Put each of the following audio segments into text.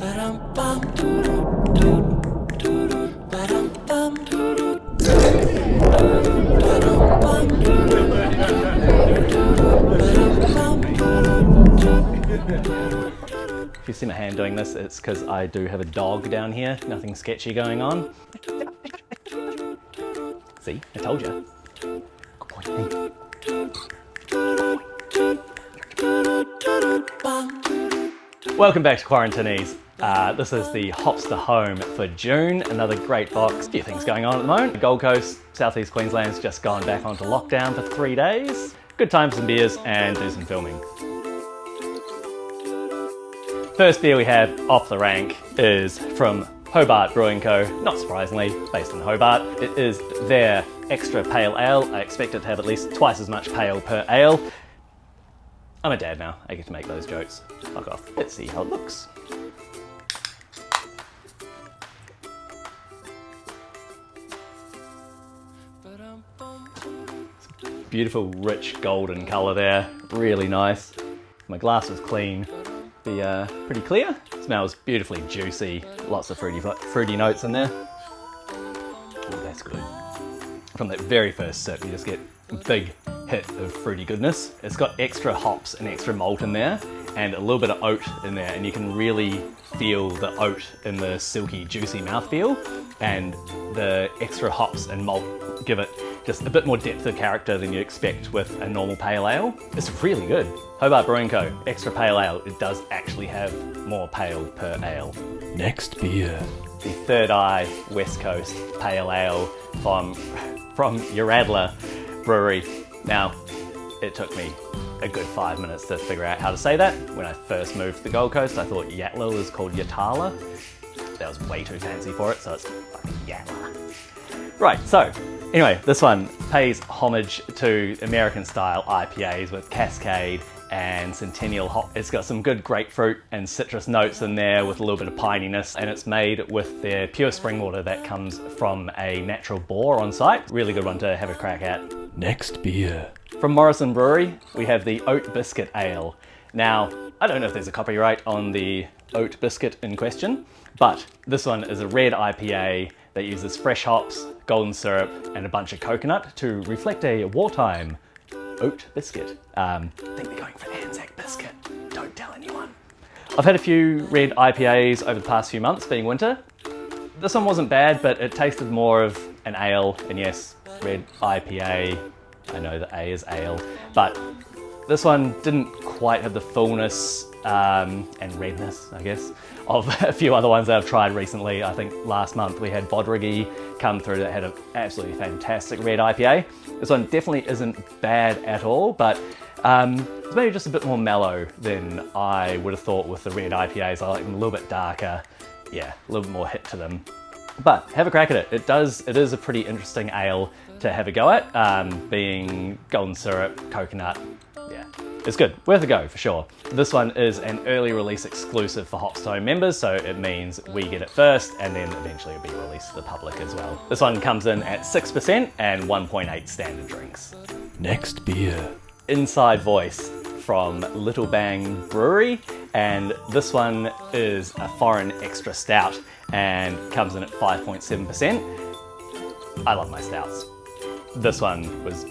If you see my hand doing this, it's because I do have a dog down here. Nothing sketchy going on. See, I told you. Good boy. Welcome back to Quarantinese. This is the Hopster Home for June. Another great box. A few things going on at the moment. The Gold Coast, Southeast Queensland's just gone back onto lockdown for 3 days. Good time for some beers and do some filming. First beer we have off the rank is from Hobart Brewing Co. Not surprisingly, based in Hobart. It is their extra pale ale. I expect it to have at least twice as much pale per ale. I'm a dad now, I get to make those jokes. Fuck off. Let's see how it looks. Beautiful, rich golden colour there. Really nice. My glass was clean. Pretty clear. Smells beautifully juicy. Lots of fruity notes in there. Oh, that's good. From that very first sip, you just get a big hit of fruity goodness. It's got extra hops and extra malt in there, and a little bit of oat in there, and you can really feel the oat in the silky, juicy mouthfeel, and the extra hops and malt give it just a bit more depth of character than you expect with a normal pale ale. It's really good. Hobart Brewing Co. Extra pale ale. It does actually have more pale per ale. Next beer. The Third Eye West Coast Pale Ale from Urdahl Brewery. Now, it took me a good 5 minutes to figure out how to say that. When I first moved to the Gold Coast, I thought Yatla was called Yatala. That was way too fancy for it, so it's fucking Yatla. Right, so anyway, this one pays homage to American-style IPAs with Cascade and Centennial hop. It's got some good grapefruit and citrus notes in there with a little bit of pininess, and it's made with their pure spring water that comes from a natural bore on site. Really good one to have a crack at. Next beer. From Morrison Brewery, we have the Oat Biscuit Ale. Now, I don't know if there's a copyright on the oat biscuit in question, but this one is a red IPA that uses fresh hops, golden syrup, and a bunch of coconut to reflect a wartime oat biscuit. I think they're going for Anzac biscuit. Don't tell anyone. I've had a few red IPAs over the past few months, being winter. This one wasn't bad, but it tasted more of an ale, and yes, red IPA. I know the A is ale, but this one didn't quite have the fullness and redness, I guess, of a few other ones that I've tried recently. I think last month we had Bodrigi come through that had an absolutely fantastic red IPA. This one definitely isn't bad at all, but it's maybe just a bit more mellow than I would have thought with the red IPAs. I like them a little bit darker, yeah, a little bit more hit to them. But have a crack at it. It is a pretty interesting ale to have a go at, being golden syrup, coconut. Yeah, it's good. Worth a go for sure. This one is an early release exclusive for Hopstone members, so it means we get it first and then eventually it'll be released to the public as well. This one comes in at 6% and 1.8 standard drinks. Next beer. Inside Voice from Little Bang Brewery, and this one is a foreign extra stout and comes in at 5.7%. I love my stouts. This one was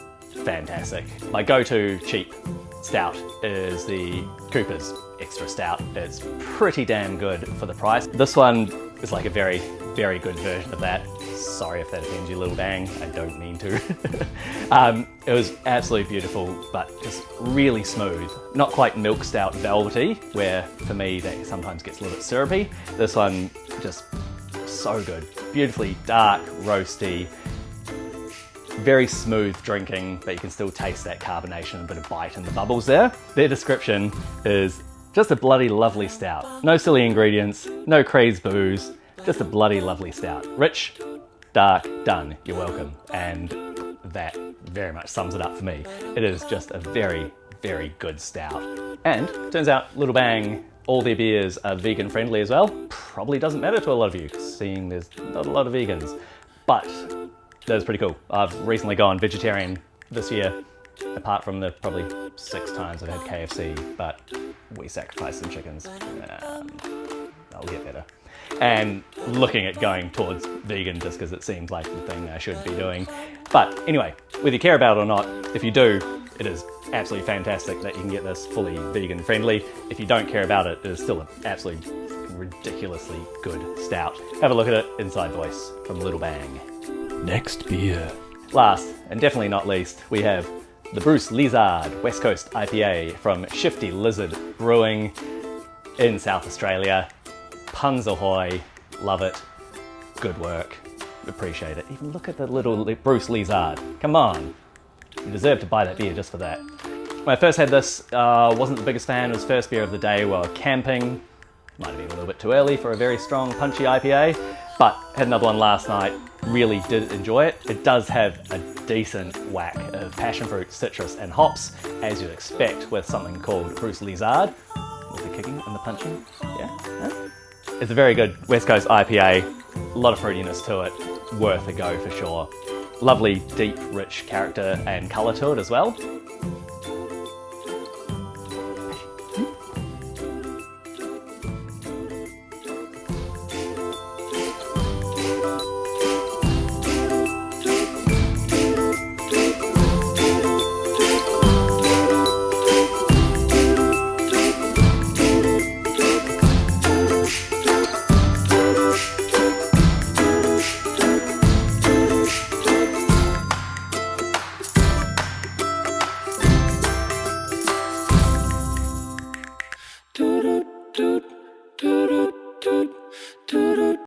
fantastic. My go-to cheap stout is the Cooper's Extra Stout. It's pretty damn good for the price. This one is like a very, very good version of that. Sorry if that offends you, Little Bang. I don't mean to. It was absolutely beautiful, but just really smooth. Not quite milk stout velvety, where for me that sometimes gets a little bit syrupy. This one just so good. Beautifully dark, roasty, very smooth drinking, but you can still taste that carbonation, a bit of bite in the bubbles there. Their description is just a bloody lovely stout. No silly ingredients, no crazy booze, just a bloody lovely stout. Rich, dark, done, you're welcome. And that very much sums it up for me. It is just a very, very good stout. And turns out Little Bang, all their beers are vegan friendly as well. Probably doesn't matter to a lot of you, seeing there's not a lot of vegans, but that's pretty cool. I've recently gone vegetarian this year, apart from the probably 6 times I've had KFC, but we sacrificed some chickens. I'll get and looking at going towards vegan just because it seems like the thing I should be doing. But anyway, whether you care about it or not, if you do, it is absolutely fantastic that you can get this fully vegan friendly. If you don't care about it, it is still an absolutely ridiculously good stout. Have a look at it, Inside Voice from Little Bang. Next beer. Last, and definitely not least, we have the Bruce Lizard West Coast IPA from Shifty Lizard Brewing in South Australia. Puns ahoy, love it, good work, appreciate it. Even look at the little Bruce Lizard, come on. You deserve to buy that beer just for that. When I first had this, wasn't the biggest fan. It was first beer of the day while camping. Might have been a little bit too early for a very strong, punchy IPA, but had another one last night. Really did enjoy it. It does have a decent whack of passion fruit, citrus, and hops, as you'd expect with something called Bruce Lizard. With the kicking and the punching, yeah. No? It's a very good West Coast IPA. A lot of fruitiness to it. Worth a go for sure. Lovely, deep, rich character and colour to it as well.